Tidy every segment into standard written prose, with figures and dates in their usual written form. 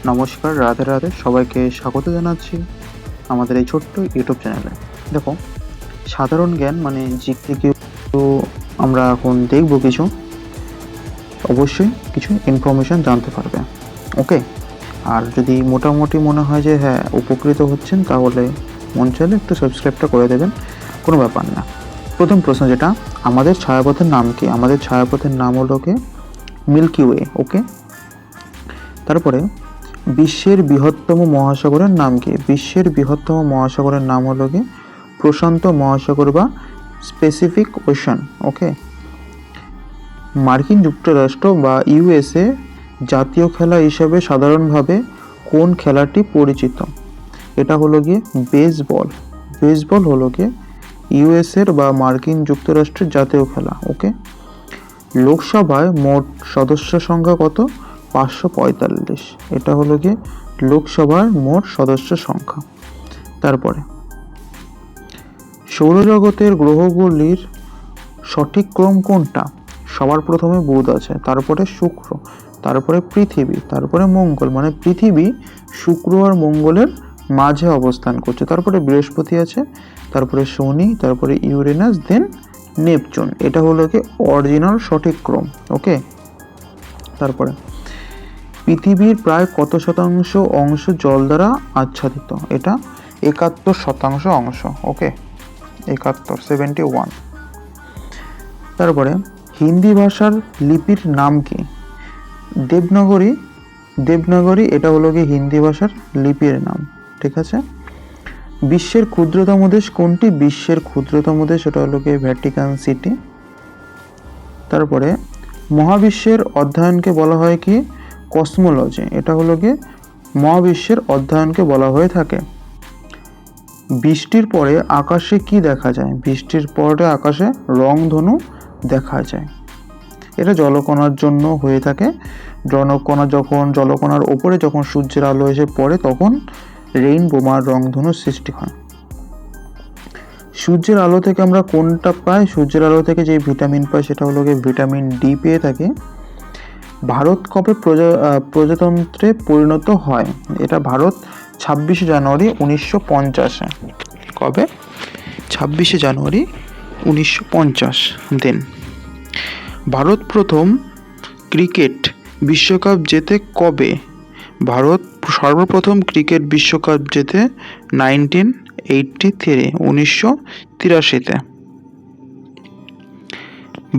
নমস্কার, রাধে রাধে, সবাইকে স্বাগত জানাচ্ছি আমাদের এই ছোট্ট ইউটিউব চ্যানেলে। দেখো, সাধারণ জ্ঞান মানে জিকে কিন্তু আমরা এখন দেখব কিছু, অবশ্যই কিছু ইনফরমেশন জানতে পারবে। ওকে, আর যদি মোটামুটি মনে হয় যে হ্যাঁ উপকৃত হচ্ছেন, তাহলে মন চাইলে একটু সাবস্ক্রাইবটা করে দেবেন, কোনো ব্যাপার না। প্রথম প্রশ্ন যেটা, আমাদের ছায়াপথের নাম কি? আমাদের ছায়াপথের নাম হলো কি মিল্কি ওয়ে। ওকে, তারপরে বিশ্বের বৃহত্তম মহাসাগরের নাম কি? বিশ্বের বৃহত্তম মহাসাগরের নাম হলো কি প্রশান্ত মহাসাগর বা স্পেসিফিক ওশান। ওকে, মার্কিন যুক্তরাষ্ট্র বা ইউএসএ জাতীয় খেলা হিসাবে সাধারণভাবে কোন খেলাটি পরিচিত? এটা হলো গিয়ে বেসবল। বেসবল হলো গিয়ে ইউএসএর বা মার্কিন যুক্তরাষ্ট্রের জাতীয় খেলা। ওকে, লোকসভায় মোট সদস্য সংখ্যা কত? 545। এটা হলো গিয়ে লোকসভার মোট সদস্য সংখ্যা। তারপরে সৌরজগতের গ্রহগুলির সঠিক ক্রম কোনটা? সবার প্রথমে বুধ আছে, তারপরে শুক্র, তারপরে পৃথিবী, তারপরে মঙ্গল। মানে পৃথিবী শুক্র আর মঙ্গলের মাঝে অবস্থান করছে। তারপরে বৃহস্পতি আছে, তারপরে শনি, তারপরে ইউরেনাস, দেন নেপচুন। এটা হলো কি অরিজিনাল সঠিক ক্রম। ওকে, তারপরে পৃথিবীর প্রায় কত শতাংশ অংশ জল দ্বারা আচ্ছাদিত? এটা 71% অংশ। ওকে, 71। তারপরে হিন্দি ভাষার লিপির নাম কি? দেবনাগরী। দেবনাগরী এটা হলো কি হিন্দি ভাষার লিপির নাম। ঠিক আছে। বিশ্বের ক্ষুদ্রতম দেশ কোনটি? বিশ্বের ক্ষুদ্রতম দেশ এটা হলো কি ভ্যাটিকান সিটি। তারপরে মহাবিশ্বের অধ্যয়নকে বলা হয় কি কসমোলজি। এটা হলো কি মহাবিশ্বের অধ্যয়নকে বলা হয়ে থাকে। বৃষ্টির পরে আকাশে কি দেখা যায়? বৃষ্টির পরে আকাশে রংধনু দেখা যায়। এটা জলকণার জন্য হয়ে থাকে। জলকণার ওপরে যখন সূর্যের আলো এসে পড়ে, তখন রেইনবো বা রংধনুর সৃষ্টি হয়। সূর্যের আলো থেকে আমরা কোনটা পাই? সূর্যের আলো থেকে যে ভিটামিন পাই সেটা হলো গিয়ে ভিটামিন ডি পেয়ে থাকি। ভারত কবে প্রজাতন্ত্রে পরিণত হয়? এটা ভারত 26 জানুয়ারি 1950। কবে? 26 জানুয়ারি 1950 দিন। ভারত প্রথম ক্রিকেট বিশ্বকাপ জেতে কবে? ভারত সর্বপ্রথম ক্রিকেট বিশ্বকাপ জেতে 1983।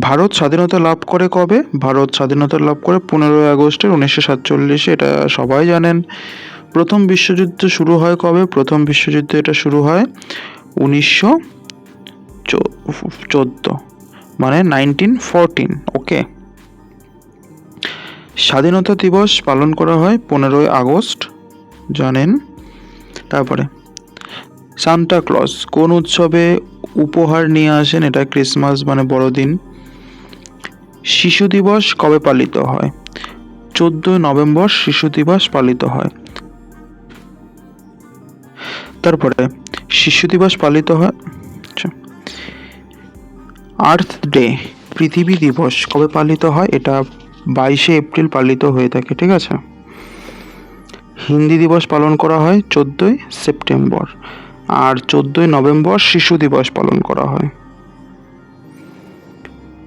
ভারত স্বাধীনতা লাভ করে কবে? ভারত স্বাধীনতা লাভ করে 15 আগস্টের 1947। এটা সবাই জানেন। প্রথম বিশ্বযুদ্ধ শুরু হয় কবে? প্রথম বিশ্বযুদ্ধ এটা শুরু হয় 1914, মানে 1914। ওকে, স্বাধীনতা দিবস পালন করা হয় 15 আগস্ট, জানেন। তারপরে সান্টা ক্লজ কোন উৎসবে উপহার নিয়ে আসেন? এটা ক্রিসমাস মানে বড়দিন। শিশু দিবস কবে পালিত হয়? 14 নভেম্বর শিশু দিবস পালিত হয়। তারপরে শিশু দিবস পালিত হয়। আর্থ ডে পৃথিবী দিবস কবে পালিত হয়? এটা 22 এপ্রিল পালিত হয়ে থাকে। ঠিক আছে। হিন্দি দিবস পালন করা হয় 14 সেপ্টেম্বর, আর 14 নভেম্বর শিশু দিবস পালন করা হয়।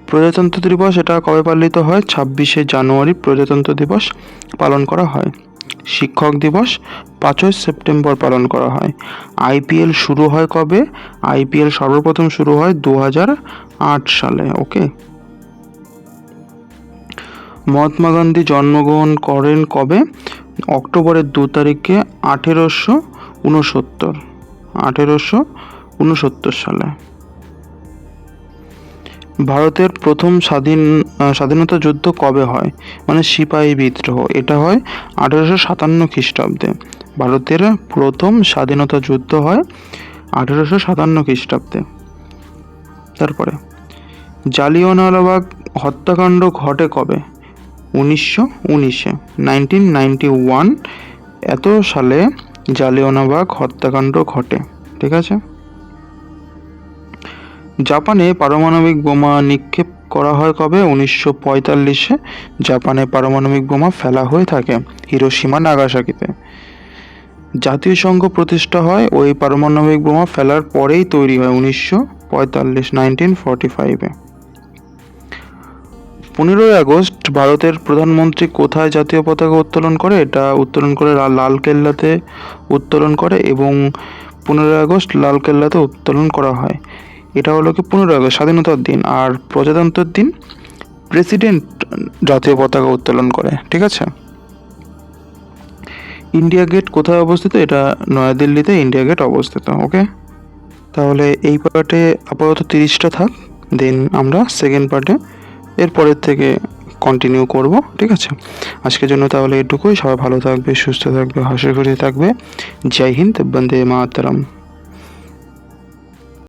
প্রজাতন্ত্র দিবস এটা কবে পালিত হয়? 26 জানুয়ারি প্রজাতন্ত্র দিবস পালন করা হয়। শিক্ষক দিবস 5 সেপ্টেম্বর পালন করা হয়। আইপিএল শুরু হয় কবে? আইপিএল সর্বপ্রথম শুরু হয় 2008 সালে। ওকে, মহাত্মা গান্ধী জন্মগ্রহণ করেন কবে? অক্টোবরের 2 তারিখে 1869 সালে। ভারতের প্রথম স্বাধীনতা যুদ্ধ কবে হয়? মানে সিপাহী বিদ্রোহ, এটা হয় 1857 খ্রিস্টাব্দে। ভারতের প্রথম স্বাধীনতা যুদ্ধ হয় 1857 খ্রিস্টাব্দে। তারপরে জালিয়ানওয়ালাবাগ হত্যাকাণ্ড ঘটে কবে? 1991 এত সালে জালিয়ানওয়ালাবাগ হত্যাকাণ্ড ঘটে। ঠিক আছে। জাপানে পারমাণবিক বোমা নিক্ষেপ করা হয় কবে? 1945-এ জাপানে পারমাণবিক বোমা ফেলা হয়ে থাকে হিরোশিমা নাগাসাকিতে। জাতীয় সংঘ প্রতিষ্ঠা হয় ওই পারমাণবিক বোমা ফেলার পরেই তৈরি হয় 1945 15ই আগস্ট ভারতের প্রধানমন্ত্রী কোথায় জাতীয় পতাকা উত্তোলন করে? এটা উত্তোলন করে লাল কেল্লাতে উত্তোলন করে এবং 15ই আগস্ট লাল কেল্লাতে উত্তোলন করা হয়। এটা হলো কি 15ই আগস্ট স্বাধীনতার দিন। আর প্রজাতন্ত্রের দিন প্রেসিডেন্ট জাতীয় পতাকা উত্তোলন করে, ঠিক আছে। ইন্ডিয়া গেট কোথায় অবস্থিত? এটা নয়াদিল্লিতে ইন্ডিয়া গেট অবস্থিত। ওকে, তাহলে এই পার্টে আপাতত 30টা থাক, দেন আমরা সেকেন্ড পার্টে এর পরের থেকে কন্টিনিউ করব, ঠিক আছে। আজকের জন্য তাহলে এটুকুই। সবাই ভালো থাকবে, সুস্থ থাকবে, হাসি খুশি থাকবে। জয় হিন্দ, বন্দে মাতরম।